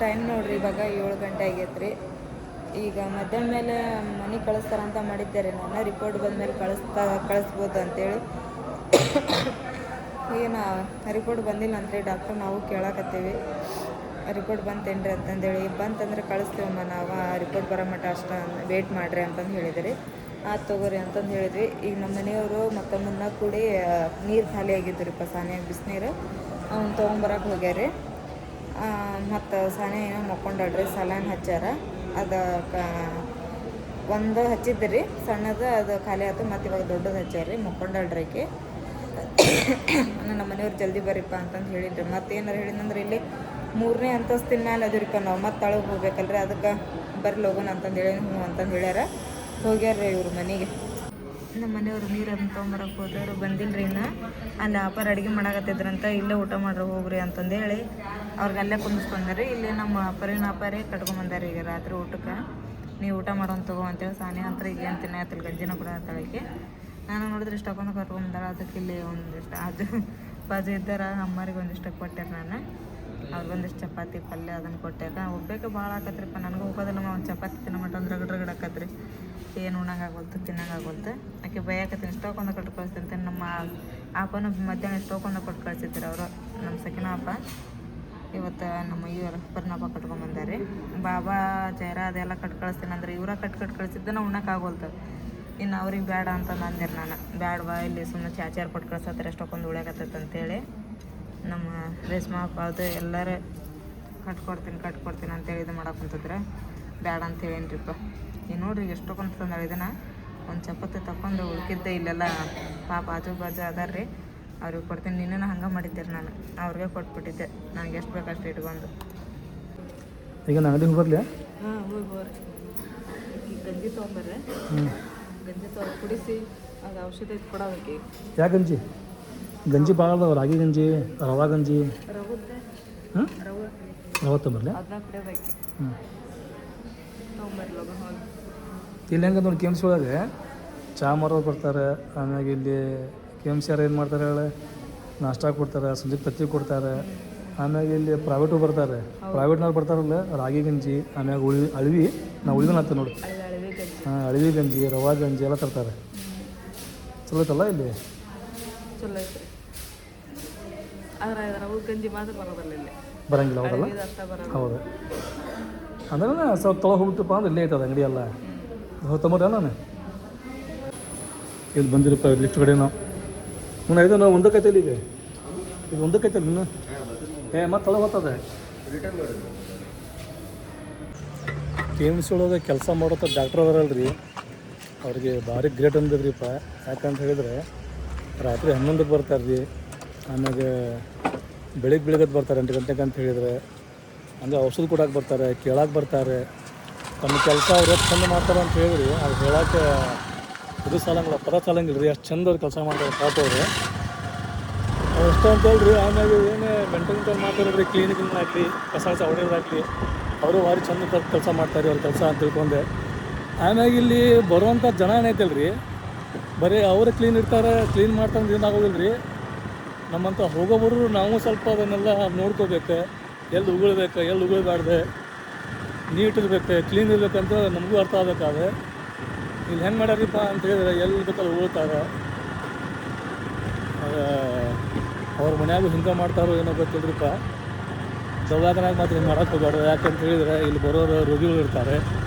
Time ನೋಡ್ರಿ ಇವಾಗ 7 ಗಂಟೆ ಆಗೈತೆ ರೀ. ಈಗ ಮಧ್ಯಾಹ್ನ ಮೇಲೆ ಮನೆ ಕಳಿಸ್ತಾರಂತ ಮಾಡಿದ್ದಾರೆ. ನಾನು ರಿಪೋರ್ಟ್ ಬಂದಮೇಲೆ ಕಳಿಸ್ಬೋದು ಅಂತೇಳಿ. ಏನು ರಿಪೋರ್ಟ್ ಬಂದಿಲ್ಲ ಅಂತ್ರಿ ಡಾಕ್ಟ್ರ್. ನಾವು ಕೇಳಾಕತ್ತೀವಿ ರಿಪೋರ್ಟ್ ಬಂತೇನ್ರಿ ಅಂತಂದೇಳಿ. ಬಂತಂದ್ರೆ ಕಳಿಸ್ತೀವಮ್ಮ ನಾವು, ಆ ರಿಪೋರ್ಟ್ ಬರೋ ಮಟ್ಟ ಅಷ್ಟು ವೇಟ್ ಮಾಡಿರಿ ಅಂತಂದು ಹೇಳಿದ್ರಿ. ತಗೋರಿ ಅಂತಂದು ಹೇಳಿದ್ವಿ. ಈಗ ನಮ್ಮ ಮನೆಯವರು ಮತ್ತು ಮುನ್ನ ಕೂಡಿ ನೀರು ಖಾಲಿ ಆಗಿದ್ದುರಿಪ್ಪ, ಸಾನ್ಯಾಗ ಬಿಸಿನೀರು ಅವ್ನು ತೊಗೊಂಬರಕ್ಕೆ ಹೋಗ್ಯಾರಿ. ಮತ್ತು ಸಾನ್ಯ ಏನೋ ಮಕ್ಕೊಂಡಾಳ್ರಿ, ಸಲಾನ್ ಹಚ್ಚಾರ. ಅದು ಒಂದು ಹಚ್ಚಿದ್ರಿ ಸಣ್ಣದು, ಅದು ಖಾಲಿ ಆಯ್ತು. ಮತ್ತು ಇವಾಗ ದೊಡ್ಡದು ಹಚ್ಚಾರಿ, ಮಕ್ಕೊಂಡಾಳ್ರಿ. ನಮ್ಮ ಮನೆಯವ್ರು ಜಲ್ದಿ ಬರ್ರಿಪ್ಪ ಅಂತಂದು ಹೇಳಿದ್ರಿ. ಮತ್ತು ಏನಾರು ಹೇಳಿದಂದ್ರೆ ಇಲ್ಲಿ 3ನೇ ಅಂತಸ್ತಿನ ಮೇಲೆ ಅದಿರಿಪ್ಪ, ನಾವು ಮತ್ತೆ ತಳಗೆ ಹೋಗ್ಬೇಕಲ್ರಿ, ಅದಕ್ಕೆ ಬರ್ಲಿ ಹೋಗೋಣ ಅಂತಂದು ಹೇಳಿ ಹ್ಞೂ ಅಂತಂದು ಹೇಳ್ಯಾರ. ಹೋಗ್ಯಾರ್ರಿ ಇವ್ರ ಮನೆಗೆ. ನಮ್ಮ ಮನೆಯವರು ನೀರು ಅದನ್ನ ತೊಗೊಂಬರಕ್ಕೆ ಹೋದವರು ಬಂದಿಲ್ಲ ರೀ ಇನ್ನು. ಅಲ್ಲಿ ಅಪ್ಪಾರ ಅಡುಗೆ ಮಾಡಾಕತ್ತಿದ್ರಂತ, ಇಲ್ಲೇ ಊಟ ಮಾಡ್ರಿ ಹೋಗ್ರಿ ಅಂತಂದು ಹೇಳಿ ಅವ್ರಿಗೆ ಅಲ್ಲೇ ಕುಂದಿಸ್ಕೊಂಡ್ರಿ. ಇಲ್ಲಿ ನಮ್ಮ ಅಪ್ಪಾರೇ ಕಟ್ಕೊಂಬಂದಾರಿ ಈಗ ರಾತ್ರಿ ಊಟಕ್ಕೆ. ನೀವು ಊಟ ಮಾಡೋನ್ ತಗೋ ಅಂತೇಳಿ. ಸಾನ್ಯ ಅಂತ ಈಗ ಏನು ತಿನ್ನತ್ತಿಲ್ಲ, ಗಂಜಿನ ಕೂಡ ತಳಕ್ಕೆ. ನಾನು ನೋಡಿದ್ರೆ ಇಷ್ಟು ಹಾಕೊಂಡು ಕಟ್ಕೊಂಬಂದಾರ. ಅದಕ್ಕೆ ಇಲ್ಲಿ ಒಂದಿಷ್ಟು ಬಾಜು ಇದ್ದಾರ ಅಮ್ಮರಿಗೆ ಒಂದಿಷ್ಟು ಕೊಟ್ಟೆ ನಾನು. ಅವ್ರಿಗೊಂದಿಷ್ಟು ಚಪಾತಿ ಪಲ್ಯ ಅದನ್ನು ಕೊಟ್ಟಾಗ ಹೋಗ್ಬೇಕು. ಭಾಳ ಆಕತ್ರಿಪ್ಪ, ನನಗೂ ಹೋಗೋದಿಲ್ಲ. ಒಂದು ಚಪಾತಿ ತಿನ್ನಮಟ್ಟ ಅಂದ್ರೆ ರಗಡ್ ಆಕತ್ರಿ. ಏನು ಉಣ್ಣಂಗಾಗೋಲ್ತು, ತಿನ್ನಂಗಾಗೋಲ್ತು. ಆಕೆ ಬೈಯಾಕತ್ತೀನಿ, ಇಷ್ಟೊಂದು ಕೊಟ್ಟು ಕಳಿಸ್ತೀನಿ. ನಮ್ಮ ಅಪ್ಪನೂ ಮಧ್ಯಾಹ್ನ ಇಷ್ಟೊಂದು ಕೊಟ್ಟು ಕಳಿಸಿದ್ರು ಅವರು, ನಮ್ಮ ಸಕಿನ ಅಪ್ಪ. ಇವತ್ತು ನಮ್ಮ ಇವರು ಪರ್ನಪ್ಪ ಕಟ್ಕೊಂಬಂದಾರೆ. ಬಾಬಾ ಜೈರ ಅದೆಲ್ಲ ಕಟ್ಟು ಕಳಿಸ್ತೀನಿ ಅಂದ್ರೆ ಇವರ ಕಟ್ಟು ಕಳಿಸಿದ್ದನ ಉಣ್ಣಕ್ಕಾಗೋಲ್ತು. ಇನ್ನು ಅವ್ರಿಗೆ ಬೇಡ ಅಂತಂದು ಅಂದಿರು. ನಾನು ಬೇಡವಾ, ಇಲ್ಲಿ ಸುಮ್ಮನೆ ಚಾಚಾರು ಕೊಟ್ಟು ಕಳ್ಸತ್ತಾರೆ, ಎಷ್ಟೊಂದು ಉಳ್ಯಾಕತ್ತೈತೆ ಅಂತೇಳಿ. ನಮ್ಮ ರೇಷ್ಮಾ ಅಪ್ಪ ಅದು ಎಲ್ಲರೂ ಕಟ್ಕೊಡ್ತೀನಿ ಅಂತೇಳಿ ಇದು ಮಾಡಕ್ಕೆ ಕುಂತಿದ್ರೆ ಬೇಡ ಅಂತೇಳೇನ್ರಿಪ್ಪ. ಈಗ ನೋಡ್ರಿ ಎಷ್ಟೊಂದು ತಂದಾಳೆ. ಇದನ್ನು ಒಂದು ಚಪಾತಿ ತಗೊಂಡು ಉಳ್ಕಿದ್ದೆ ಇಲ್ಲೆಲ್ಲ ಪಾಪ ಆಜು ಬಾಜು ಅದಾರ ರೀ, ಅವ್ರಿಗೆ ಕೊಡ್ತೀನಿ. ನಿನ್ನೂ ಹಂಗೆ ಮಾಡಿದ್ದೆ ನಾನು, ಅವ್ರಿಗೆ ಕೊಟ್ಬಿಟ್ಟಿದ್ದೆ. ನನಗೆ ಎಷ್ಟು ಬೇಕು ಅಷ್ಟು ಇಟ್ಕೊಂಡು. ಈಗ ನಾನು ಅಂಗಡಿಗೆ ಹೋಗ್ಬರ್ಲಿ? ಹಾಂ ಹೋಗ್ರಿ. ಈಗ ಗಂಜಿ ತೊಗೊಂಬರ್ರಿ. ಗಂಜಿ ಕುಡಿಸಿ ಅದು ಔಷಧ ಇದು ಕೊಡೋದಕ್ಕೆ. ಯಾಕೆ ಗಂಜಿ ಭಾಳ ಅದಾವ. ರಾಗಿ ಗಂಜಿ, ರವಾ ಗಂಜಿ. ರವದ್ದೆ ರವ ತೊಂಬರ್ಲಿ? ಅದನ್ನ ಕುಡಿಯೋದಕ್ಕೆ ತೊಗೊಂಬರ್ಲಿ ಹೋಗಿ. ಇಲ್ಲಿ ಹೆಂಗೆ ನೋಡಿ KMC ಒಳಗೆ ಚಹಾ ಮಾರೋರು ಬರ್ತಾರೆ. ಆಮ್ಯಾಗ ಇಲ್ಲಿ KMC ಯಾರು ಏನು ಮಾಡ್ತಾರೆ ಹೇಳಿ, ನಾಷ್ಟಾ ಕೊಡ್ತಾರೆ, ಸಂಜೆ ಪತ್ತಿ ಕೊಡ್ತಾರೆ. ಆಮ್ಯಾಗ ಇಲ್ಲಿ ಪ್ರೈವೇಟು ಬರ್ತಾರೆ. ಪ್ರೈವೇಟ್ನವ್ರು ಬರ್ತಾರಲ್ಲ, ರಾಗಿ ಗಂಜಿ, ಆಮ್ಯಾಗ ಅಳವಿ ನಾವು ಉಳಿದನ ಅಂತ ನೋಡಿ. ಹಾಂ, ಅಳವಿ ಗಂಜಿ, ರವಾ ಗಂಜಿ ಎಲ್ಲ ತರ್ತಾರೆ. ಚಲೋ ಐತಲ್ಲ ಇಲ್ಲಿ? ಚಲೋ ಐತ್ರಿ. ಆದರೆ ರವೆ ಗಂಜಿ ಮಾತ್ರ ಬರೋದಿಲ್ಲ ಇಲ್ಲಿ, ಬರಂಗಿಲ್ಲ. ಹೌದಲ್ಲ? ಹೌದು. ಅಂದ್ರೆ ಸ್ವಲ್ಪ ತೊಳಗೆ ಹೋಗ್ಬಿಟ್ಟಪ್ಪ ಅಂದ್ರೆ ಇಲ್ಲೇ ಐತದ ಅಂಗಡಿ ಎಲ್ಲ. ತೊಂಬರ್ರಿ ನಾನು ಇಲ್ಲಿ ಬಂದಿರಪ್ಪ ಲಿಫ್ಟ್ ಕಡೆ. ನಾವು ಇದು ನಾವು ಒಂದಕ್ಕೈತಲ್ಲ, ಈಗ ಇದು ಒಂದಕ್ಕೈತಲ್ಲ ಇನ್ನು. ಮತ್ತೆ ತೊಳಗೆ ಹೋಗ್ತದೆ. KMC ಒಳಗೆ ಕೆಲಸ ಮಾಡೋ ಡಾಕ್ಟ್ರ್ ಅದಾರಲ್ರಿ, ಅವ್ರಿಗೆ ಭಾರಿ ಗ್ರೇಟ್ ಅಂದಿದ್ರಿಪ್ಪ. ಯಾಕಂತ ಹೇಳಿದ್ರೆ ರಾತ್ರಿ 11ಕ್ಕೆ ಬರ್ತಾರೆ ರೀ. ಆಮ್ಯಾಗ ಬೆಳಗ್ಗೆ ಬರ್ತಾರೆ 8 ಗಂಟೆಗೆ ಅಂತ ಹೇಳಿದರೆ. ಹಂಗೆ ಔಷಧ ಕೊಡೋಕೆ ಬರ್ತಾರೆ, ಕೇಳಕ್ಕೆ ಬರ್ತಾರೆ. ತಮ್ಮ ಕೆಲಸ ಅವ್ರು ಎಷ್ಟು ಚಂದ ಮಾಡ್ತಾರೆ ಅಂತ ಹೇಳಿದ್ರಿ, ಅದು ಹೇಳೋಕ್ಕೆ ಇದು ಸಾಲಂಗಿಲ್ಲ, ಪದ ಸಾಲಂಗಿಲ್ಲ ರೀ. ಅಷ್ಟು ಚಂದ ಅವ್ರು ಕೆಲಸ ಮಾಡ್ತಾರೆ ಪಾಪ ಅವರು. ಅವ್ರು ಎಷ್ಟು ಅಂತ ಹೇಳ್ರಿ. ಆಮ್ಯಾಗ ಏನೇ ಗಂಟೆ ಮಾತಾಡಿದ್ರಿ, ಕ್ಲೀನಿಕಿಂಗ್ ಹಾಕಲಿ, ಕಸ ಹೊಡೆಯೋದಾಗಲಿ, ಅವರು ಭಾರಿ ಚಂದ ಕೆಲಸ ಮಾಡ್ತಾರೆ ಅವ್ರ ಕೆಲಸ ಅಂತ ತಿಳ್ಕೊಂಡೆ. ಆಮ್ಯಾಗ ಇಲ್ಲಿ ಬರುವಂಥ ಜನ ಏನೈತಲ್ರಿ, ಬರೀ ಅವರೇ ಕ್ಲೀನ್ ಇರ್ತಾರೆ, ಕ್ಲೀನ್ ಮಾಡ್ತಾರೆ, ಏನಾಗೋದಿಲ್ಲ ರೀ. ನಮ್ಮಂತ ಹೋಗೋಬರು ನಾವು ಸ್ವಲ್ಪ ಅದನ್ನೆಲ್ಲ ನೋಡ್ಕೋಬೇಕು. ಎಲ್ಲಿ ಉಗುಳ್ಬೇಕು, ಎಲ್ಲಿ ಉಗುಳ್ಬಾರ್ದು, ನೀಟ್ ಇರ್ಬೇಕು, ಕ್ಲೀನ್ ಇರ್ಬೇಕಂತ ನಮಗೂ ಅರ್ಥ ಆಗಬೇಕಾದ್ರೆ. ಇಲ್ಲಿ ಹೆಂಗೆ ಮಾಡ್ಯಾರಿಪ್ಪ ಅಂತ ಹೇಳಿದ್ರೆ ಎಲ್ಲಿ ಬೇಕಲ್ಲಿ ಉಗುಳ್ತಾರೆ. ಅವ್ರ ಮನ್ಯಾಗೂ ಹಿಂಗೆ ಮಾಡ್ತಾರೋ ಏನೋ ಗೊತ್ತಿಲ್ರಿಪ್ಪ. ದವಾಖಾನಾಗ ಮಾತ್ರ ಹಿಂಗೆ ಮಾಡೋಕ್ಕೆ ಹೋಗ್ಬಾರ್ದು. ಯಾಕಂತ ಹೇಳಿದ್ರೆ ಇಲ್ಲಿ ಬರೋರು ರೋಗಿಗಳು ಇರ್ತಾರೆ,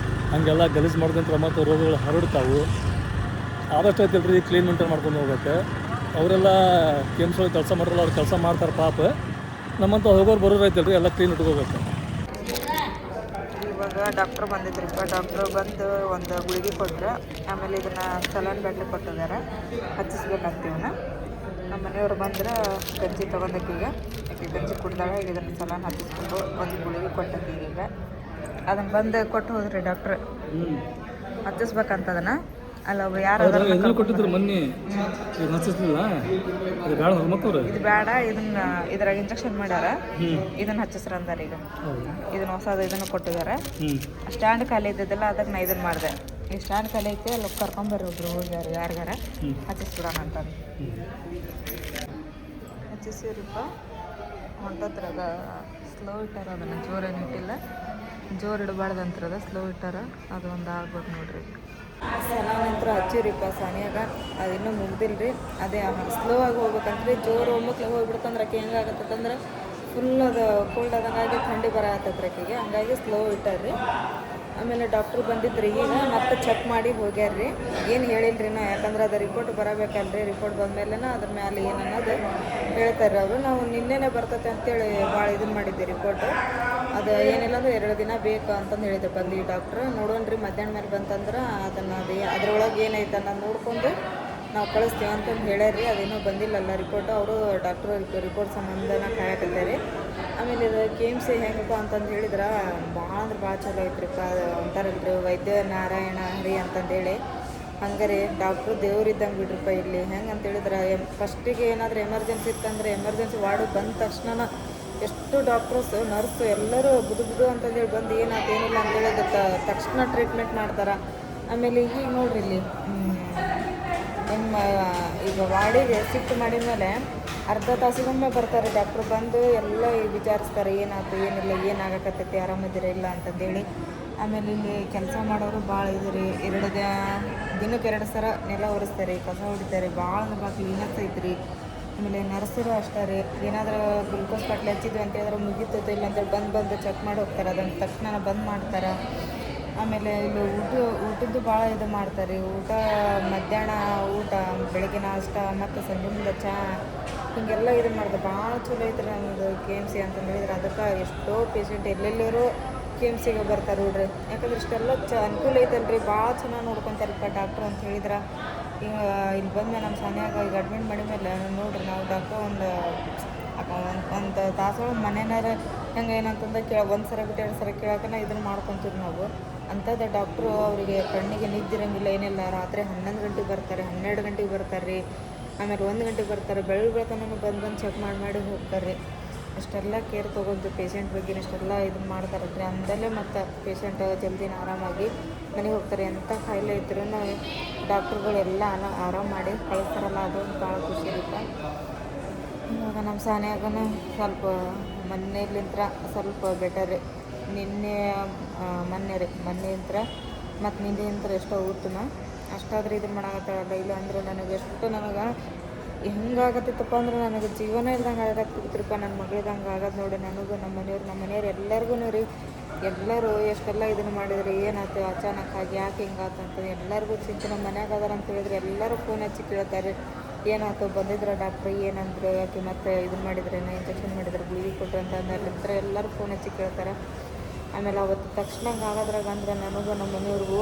ಹಾಗೆಲ್ಲ ಗಲೀಜು ಮಾಡ್ಕೊಂಡ್ರೆ ಮತ್ತು ರೋಗಗಳು ಹರಡ್ತಾವೆ. ಆದಷ್ಟು ಐತಿಲ್ರಿ ಕ್ಲೀನ್ ಮೇಂಟೈನ್ ಮಾಡ್ಕೊಂಡು ಹೋಗ್ಬೇಕು. ಅವರೆಲ್ಲ KMC ಒಳಗೆ ಕೆಲಸ ಮಾಡಿರಲ್ಲ, ಅವ್ರು ಕೆಲಸ ಮಾಡ್ತಾರೆ ಪಾಪ. ನಮ್ಮಂತ ಹೋಗೋರು ಬರೋರು ಐತಲ್ರಿ, ಎಲ್ಲ ಕ್ಲೀನ್ ಇಟ್ಕೋಬೇಕು. ಇವಾಗ ಡಾಕ್ಟ್ರ್ ಬಂದಿದ್ರಿಪ್ಪ. ಡಾಕ್ಟ್ರು ಬಂದು ಒಂದು ಗುಳಿಗೆ ಕೊಟ್ಟರೆ, ಆಮೇಲೆ ಇದನ್ನು ಸಲಾನ್ ಬ್ಯಾಟ್ಲಿ ಕೊಟ್ಟಿದ್ದಾರೆ, ಹಚ್ಚಿಸ್ಬೇಕಂತೀವನ್ನ. ನಮ್ಮ ಮನೆಯವರು ಬಂದ್ರೆ ಗಂಜಿ ತೊಗೊಂಡಕ್ಕೀಗ ಆಕೆ ಗಂಜಿ ಕುಡ್ದಾಗ ಈಗ ಇದನ್ನು ಸಲಾನ್ ಹಚ್ಚಿಸ್ಕೊಂಡು ಒಂದು ಗುಳಿಗೆ ಕೊಟ್ಟಕ್ಕೀಗ. ಅದನ್ನು ಬಂದು ಕೊಟ್ಟು ಹೋದ್ರಿ ಡಾಕ್ಟ್ರ್, ಹಚ್ಚಿಸ್ಬೇಕಂತದನ್ನು. ಅಲ್ಲ ಯಾರು ಕೊಟ್ಟಿದ್ರು ಮೊನ್ನೆ, ಇದು ಬೇಡ, ಇದ್ರಾಗ ಇಂಜೆಕ್ಷನ್ ಮಾಡ್ಯಾರ, ಇದನ್ನ ಹಚ್ಚಿಸ್ರ ಅಂದಾರ. ಈಗ ಇದನ್ನ ಹೊಸದು ಇದನ್ನು ಕೊಟ್ಟಿದ್ದಾರೆ. ಸ್ಟ್ಯಾಂಡ್ ಖಾಲಿ ಇದ್ದಿದ್ದಲ್ಲ, ಅದಕ್ಕೆ ನಾ ಇದನ್ನು ಮಾಡಿದೆ. ಈ ಸ್ಟ್ಯಾಂಡ್ ಖಾಲಿ ಐತಿ, ಅಲ್ಲಿ ಕರ್ಕೊಂಬರ್ರಿ ಒಬ್ರು ಹೋಗ್ಯಾರ ಯಾರಿಗಾರ ಹಚ್ಚಿಸ್ಬಿಡೋಣ ಅಂತಂದು ಹಚ್ಚಿಸಿರಿಪ್ಪ. ಹೊಂಟದ್ರಾಗ ಸ್ಲೋ ಇಟ್ಟಾರ, ಅದನ್ನು ಜೋರೇನು ಇಟ್ಟಿಲ್ಲ. ಜೋರು ಇಡಬಾರ್ದು ಅಂತಾರದ, ಸ್ಲೋ ಇಟ್ಟಾರ. ಅದು ಒಂದು ಆಗ್ಬೇಕು ನೋಡ್ರಿ. ನಂತರ ಹಚ್ಚಿರಿಪ್ಪ ಸಾನಿಯಾಗ, ಅದು ಇನ್ನೂ ಮುಗ್ದಿಲ್ರಿ. ಅದೇ ಸ್ಲೋ ಆಗಿ ಹೋಗ್ಬೇಕಂತ್ರಿ. ಜೋರು ಒಮ್ಮಕ್ಲೆ ಹೋಗ್ಬಿಡ್ತಂದ್ರೆ ಆಕೆ ಹೆಂಗಾಗತ್ತಂದ್ರೆ ಫುಲ್ ಅದು ಕೋಲ್ಡ್ ಆದಂಗಾಗಿ ಥಂಡಿ ಬರತ್ತೈತ್ರಿ ಆಕೆಗೆ. ಹಂಗಾಗಿ ಸ್ಲೋ ಇಟ್ಟಾರ್ರಿ. ಆಮೇಲೆ ಡಾಕ್ಟ್ರು ಬಂದಿದ್ರಿ ಈಗ, ಮತ್ತೆ ಚೆಕ್ ಮಾಡಿ ಹೋಗ್ಯಾರ್ರಿ. ಏನು ಹೇಳಿಲ್ರಿ ನಾ, ಯಾಕಂದ್ರೆ ಅದು ರಿಪೋರ್ಟ್ ಬರಬೇಕಲ್ರಿ. ರಿಪೋರ್ಟ್ ಬಂದಮೇಲೆ ಅದ್ರ ಮೇಲೆ ಏನು ಅನ್ನೋದು ಹೇಳ್ತಾರೆ ಅವರು. ನಾವು ನಿನ್ನೆನೇ ಬರ್ತೈತೆ ಅಂತೇಳಿ ಭಾಳ ಇದನ್ನು ಮಾಡಿದ್ದೆ ರಿಪೋರ್ಟ್. ಅದು ಏನಿಲ್ಲ ಅಂದ್ರೆ 2 ದಿನ ಬೇಕು ಅಂತಂದು ಹೇಳಿದ್ರು ಬಂದು ಈ ಡಾಕ್ಟ್ರು. ನೋಡೋಣ್ರಿ ಮಧ್ಯಾಹ್ನ ಮೇಲೆ ಬಂತಂದ್ರೆ ಅದನ್ನು ಅದ್ರೊಳಗೆ ಏನೈತೆ ಅನ್ನೋದು ನೋಡ್ಕೊಂಡು ನಾವು ಕಳಿಸ್ತೀವಿ ಅಂತಂದು ಹೇಳ್ಯಾರ್ರಿ. ಅದೇನೂ ಬಂದಿಲ್ಲಲ್ಲ ರಿಪೋರ್ಟು. ಅವರು ಡಾಕ್ಟ್ರು ರಿಪೋರ್ಟ್ ಸಂಬಂಧನ ಕಾಯಕತ್ತಾರೆ. ಆಮೇಲೆ ಇದು KMC ಹೆಂಗಪ್ಪ ಅಂತಂದು ಹೇಳಿದ್ರೆ ಭಾಳ ಅಂದ್ರೆ ಭಾಳ ಚಲೋ ಐತ್ರಿಪ್ಪ. ಅದು ಅಂತಾರಲ್ರಿ ವೈದ್ಯ ನಾರಾಯಣ ಹರಿ ಅಂತಂದೇಳಿ. ಹಂಗಾರೆ ಡಾಕ್ಟ್ರು ದೇವ್ರಿದ್ದಂಗೆ ಬಿಡ್ರಪ್ಪ ಇಲ್ಲಿ. ಹೆಂಗೆ ಅಂತ ಹೇಳಿದ್ರೆ ಫಸ್ಟಿಗೆ ಏನಾದರೂ ಎಮರ್ಜೆನ್ಸಿ ಇತ್ತಂದ್ರೆ ಎಮರ್ಜೆನ್ಸಿ ವಾರ್ಡು ಬಂದ ತಕ್ಷಣ ಎಷ್ಟು ಡಾಕ್ಟರ್ಸು ನರ್ಸು ಎಲ್ಲರೂ ಬುದು ಅಂತಂದೇಳಿ ಬಂದು ಏನಾಯ್ತು ಏನಿಲ್ಲ ಅಂತೇಳಿ ಅದಕ್ಕೆ ತಕ್ಷಣ ಟ್ರೀಟ್ಮೆಂಟ್ ಮಾಡ್ತಾರೆ. ಆಮೇಲೆ ಈಗ ನೋಡ್ರಿ ಇಲ್ಲಿ ನಿಮ್ಮ ಈಗ ವಾರ್ಡಿಗೆ ಶಿಫ್ಟ್ ಮಾಡಿದ ಮೇಲೆ ಅರ್ಧ ತಾಸಿಗೊಮ್ಮೆ ಬರ್ತಾರೆ ಡಾಕ್ಟ್ರು. ಬಂದು ಎಲ್ಲ ವಿಚಾರಿಸ್ತಾರೆ ಏನಾಯ್ತು ಏನಿಲ್ಲ, ಏನಾಗಕತ್ತೈತಿ, ಆರಾಮದಿರ ಇಲ್ಲ ಅಂತಂದೇಳಿ. ಆಮೇಲೆ ಇಲ್ಲಿ ಕೆಲಸ ಮಾಡೋರು ಭಾಳ ಇದ್ರಿ. ದಿನಕ್ಕೆ 2 ಸಲ ನೆಲ ಒರೆಸ್ತಾರೆ, ಕಸ ಹೊಡಿತಾರೆ. ಭಾಳ ಅಂದ್ರೆ ಕ್ಲೀನೆಸ್ ಐತ್ರಿ. ಆಮೇಲೆ ನರ್ಸರು ಅಷ್ಟೇ ರೀ. ಏನಾದರೂ ಗ್ಲುಕೋಸ್ ಬಾಟ್ಲಿ ಹಚ್ಚಿದ್ವಿ ಅಂತ ಹೇಳಿದ್ರೆ ಮುಗಿತೈತೆ ಇಲ್ಲ ಅಂತೇಳಿ ಬಂದು ಚೆಕ್ ಮಾಡಿ ಹೋಗ್ತಾರೆ. ಅದನ್ನು ತಕ್ಷಣ ಬಂದ್ ಮಾಡ್ತಾರೆ. ಆಮೇಲೆ ಇಲ್ಲಿ ಊಟದ್ದು ಭಾಳ ಇದು ಮಾಡ್ತಾರೆ. ಊಟ ಮಧ್ಯಾಹ್ನ ಊಟ, ಬೆಳಗ್ಗೆ ನಾಷ್ಟ ಮತ್ತು ಸಂಜೆ ಮುಂದೆ ಚಹಾ ಹಿಂಗೆಲ್ಲ ಇದು ಮಾಡಿದೆ. ಭಾಳ ಚಲೋ ಐತ್ರಿ ನಮ್ಮದು KMC ಅಂತಂದು ಹೇಳಿದ್ರೆ. ಅದಕ್ಕೆ ಎಷ್ಟೋ ಪೇಷಂಟ್ ಎಲ್ಲೆಲ್ಲರೂ KMCಗೆ ಬರ್ತಾರೆ ನೋಡ್ರಿ. ಯಾಕಂದ್ರೆ ಇಷ್ಟೆಲ್ಲ ಅನುಕೂಲ ಐತಲ್ರಿ. ಭಾಳ ಚೆನ್ನಾಗಿ ನೋಡ್ಕೊತಾರಪ್ಪ ಡಾಕ್ಟ್ರು ಅಂತ ಹೇಳಿದ್ರೆ. ಈಗ ಇಲ್ಲಿ ಬಂದ್ಮೇಲೆ ನಮ್ಮ ಸಾನ್ಯಾಗ ಈಗ ಅಡ್ಮಿಟ್ ಮಾಡಿದ್ಮೇಲೆ ನೋಡ್ರಿ ನಾವು ಡಾಕ್ಟ್ರು ಒಂದು ತಾಸೊಳಗೆ ಮನೆಯಾರ ಹೆಂಗೆ ಏನಂತಂದ್ರೆ 1 ಸಲ ಬಿಟ್ಟು 2 ಸಲ ಕೇಳೋಕೆ ಇದನ್ನು ಮಾಡ್ಕೊತೀವಿ ನಾವು. ಅಂಥದ್ದು ಡಾಕ್ಟ್ರು ಅವರಿಗೆ ಕಣ್ಣಿಗೆ ನಿದ್ದಿರಂಗಿಲ್ಲ, ಏನಿಲ್ಲ. ರಾತ್ರಿ 11 ಗಂಟೆಗೆ ಬರ್ತಾರೆ, 12 ಗಂಟೆಗೆ ಬರ್ತಾರೆ ರೀ. ಆಮೇಲೆ 1 ಗಂಟೆಗೆ ಬರ್ತಾರೆ. ಬೆಳಗ್ಗೆತನೂ ಬಂದು ಚೆಕ್ ಮಾಡಿ ಹೋಗ್ತಾರೆ. ಅಷ್ಟೆಲ್ಲ ಕೇರ್ ತೊಗೊಂಡು ಪೇಷಂಟ್ ಬಗ್ಗೆ ಇಷ್ಟೆಲ್ಲ ಇದನ್ನು ಮಾಡ್ತಾರಲ್ರಿ. ಅಂದಲೇ ಮತ್ತು ಪೇಷಂಟ್ ಜಲ್ದಿನ ಆರಾಮಾಗಿ ಮನೆಗೆ ಹೋಗ್ತಾರೆ. ಎಂಥ ಕಾಯಿಲೆ ಇದ್ರೂ ಡಾಕ್ಟ್ರುಗಳೆಲ್ಲ ಆರಾಮ್ ಮಾಡಿ ಕಳಿಸ್ತಾರಲ್ಲ, ಅದು ಭಾಳ ಖುಷಿ ಇರುತ್ತೆ. ಇವಾಗ ನಮ್ಮ ಸಾನ್ಯಾಗನ ಸ್ವಲ್ಪ ಮೊನ್ನೆಲಿಂತ್ರ ಸ್ವಲ್ಪ ಬೆಟರ್ ರೀ. ಮೊನ್ನೆಲಿಂತ್ರ ಮತ್ತು ನಿನ್ನೆಲಿಂತ್ರ ಎಷ್ಟೋ ಉತ್ತಮ. ಅಷ್ಟಾದ್ರೆ ಇದನ್ನು ಮಾಡಾಕತ್ತಾಳಲ್ಲ. ಇಲ್ಲ ಅಂದ್ರೆ ನನಗೆ ಹೆಂಗಾಗತ್ತಿತ್ತಪ್ಪ ಅಂದ್ರೆ ನನಗೆ ಜೀವನ ಇಲ್ದಂಗೆ ಆಗತ್ತಿತ್ತಪ್ಪ. ನನ್ನ ಮಗಳಿದಂಗೆ ಆಗೋದು ನೋಡಿ ನನಗೂ. ನಮ್ಮ ಮನೆಯವ್ರು ಎಲ್ಲರಿಗೂ ರೀ. ಎಲ್ಲರೂ ಎಷ್ಟೆಲ್ಲ ಇದನ್ನು ಮಾಡಿದ್ರಿ, ಏನಾಯ್ತು ಅಚಾನಕ್ಕಾಗಿ, ಯಾಕೆ ಹಿಂಗಾಯ್ತು ಅಂತ ಎಲ್ಲರಿಗೂ ಚಿಂತೆ. ನಮ್ಮ ಮನ್ಯಾಗ ಅದಾರ ಅಂತ ಹೇಳಿದ್ರೆ ಎಲ್ಲರೂ ಫೋನ್ ಹಚ್ಚಿ ಕೇಳ್ತಾರೆ ಏನಾಯ್ತು, ಬಂದಿದ್ರೆ ಡಾಕ್ಟ್ರು ಏನಂದ್ರು, ಯಾಕೆ ಮತ್ತೆ ಇದನ್ನು ಮಾಡಿದ್ರೇನೋ, ಇಂಜೆಕ್ಷನ್ ಮಾಡಿದ್ರೆ, ಗುಳಿಗೆ ಕೊಟ್ಟರು ಅಂತ ಅಂದಲ್ಲಿಂತ್ರ ಎಲ್ಲರೂ ಫೋನ್ ಹಚ್ಚಿ ಕೇಳ್ತಾರೆ. ಆಮೇಲೆ ಅವತ್ತು ತಕ್ಷಣ ಆಗೋದ್ರಾಗ ಅಂದ್ರೆ ನನಗೂ ನಮ್ಮ ಮನೆಯವ್ರಿಗೂ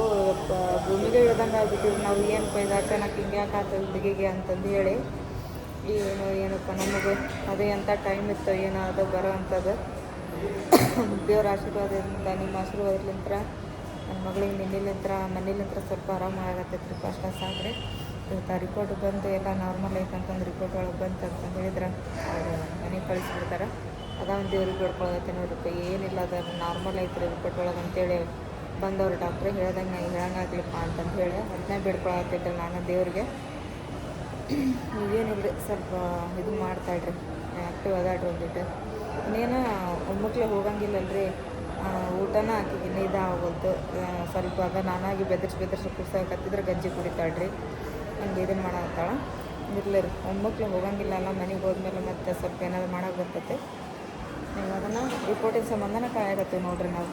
ಭೂಮಿಗೆ ಇಳ್ದಂಗೆ ಆಗ್ಬಿಟ್ಟಿದ್ರು. ನಾವು ಏನು ಇದು ಅಚಾನಕ್ ಹಿಂಗೆ ಯಾಕೆ ಆಗ್ತದೆ ಹುಡುಗಿಗೆ ಅಂತಂದು ಹೇಳಿ. ಏನಪ್ಪ ನಮಗೆ ಅದೇ ಎಂಥ ಟೈಮ್ ಇತ್ತು ಏನೋ ಅದು ಬರೋ ಅಂಥದ್ದು. ದೇವ್ರ ಆಶೀರ್ವಾದದಿಂದ, ನಿಮ್ಮ ಆಶೀರ್ವಾದಲಿಂತ್ರ ನನ್ನ ಮಗಳಿಗೆ ಮನೇಲಿಂತ್ರ ಸ್ವಲ್ಪ ಆರಾಮಾಗತ್ತೈತ್ರಿ. ಅಷ್ಟೇ ಸಾಕ್ರಿ. ಇವತ್ತು ರಿಪೋರ್ಟ್ ಬಂದು ಎಲ್ಲ ನಾರ್ಮಲ್ ಐತೆ ಅಂತಂದು ರಿಪೋರ್ಟ್ ಒಳಗೆ ಬಂತು ಅಂತಂದು ಹೇಳಿದ್ರೆ ಅದು ಮನೆಗೆ ಕಳಿಸ್ಬಿಡ್ತಾರೆ. ಅದೊಂದು ದೇವ್ರಿಗೆ ಬೇಡ್ಕೊಳತ್ತೆ ನೋಡ್ರಿ. ಏನಿಲ್ಲ ಅದು ನಾರ್ಮಲ್ ಐತ್ರಿ ರಿಪೋರ್ಟ್ ಒಳಗೆ ಅಂತೇಳಿ ಬಂದವರು ಡಾಕ್ಟ್ರು ಹೇಳ್ದಂಗೆ ಹೇಳಂಗಾಗ್ಲಿಪ್ಪ ಅಂತಂದು ಹೇಳಿ ಅದನ್ನೇ ಬೇಡ್ಕೊಳತ್ತಿದ್ದೆ ನಾನು ದೇವ್ರಿಗೆ. ಏನಿಲ್ರಿ, ಸ್ವಲ್ಪ ಇದು ಮಾಡ್ತಾಳ್ರಿ, ಆ್ಯಕ್ಟಿವ್ ಅದಾಡ್ರಿ ಒಂದಿಟ್ಟು. ಇನ್ನೇನು ಒಮ್ಮಕ್ಲೆ ಹೋಗಂಗಿಲ್ಲಲ್ರಿ. ಊಟನ ಆಕಿಗೆ ಇದಾಗೋದು ಸ್ವಲ್ಪ. ಆಗ ನಾನಾಗಿ ಬೆದರ್ಸಿ ಕುಡ್ಸಕತ್ತಿದ್ರೆ ಗಂಜಿ ಕುಡಿತಾಳ್ರಿ. ಹಂಗೆ ಇದನ್ನು ಮಾಡತ್ತಾಳ. ಇರಲಿ ರೀ, ಒಮ್ಮಕ್ಲೆ ಹೋಗಂಗಿಲ್ಲಲ್ಲ. ಮನೆಗೆ ಹೋದ್ಮೇಲೆ ಮತ್ತೆ ಸ್ವಲ್ಪ ಏನಾದ್ರು ಮಾಡೋಕೆ ಬರ್ತೈತೆ. ನೀವು ಅದನ್ನು ರಿಪೋರ್ಟಿನ ಸಂಬಂಧನ ಕಾಯಾಗತ್ತೀವಿ ನೋಡ್ರಿ ನಾವು.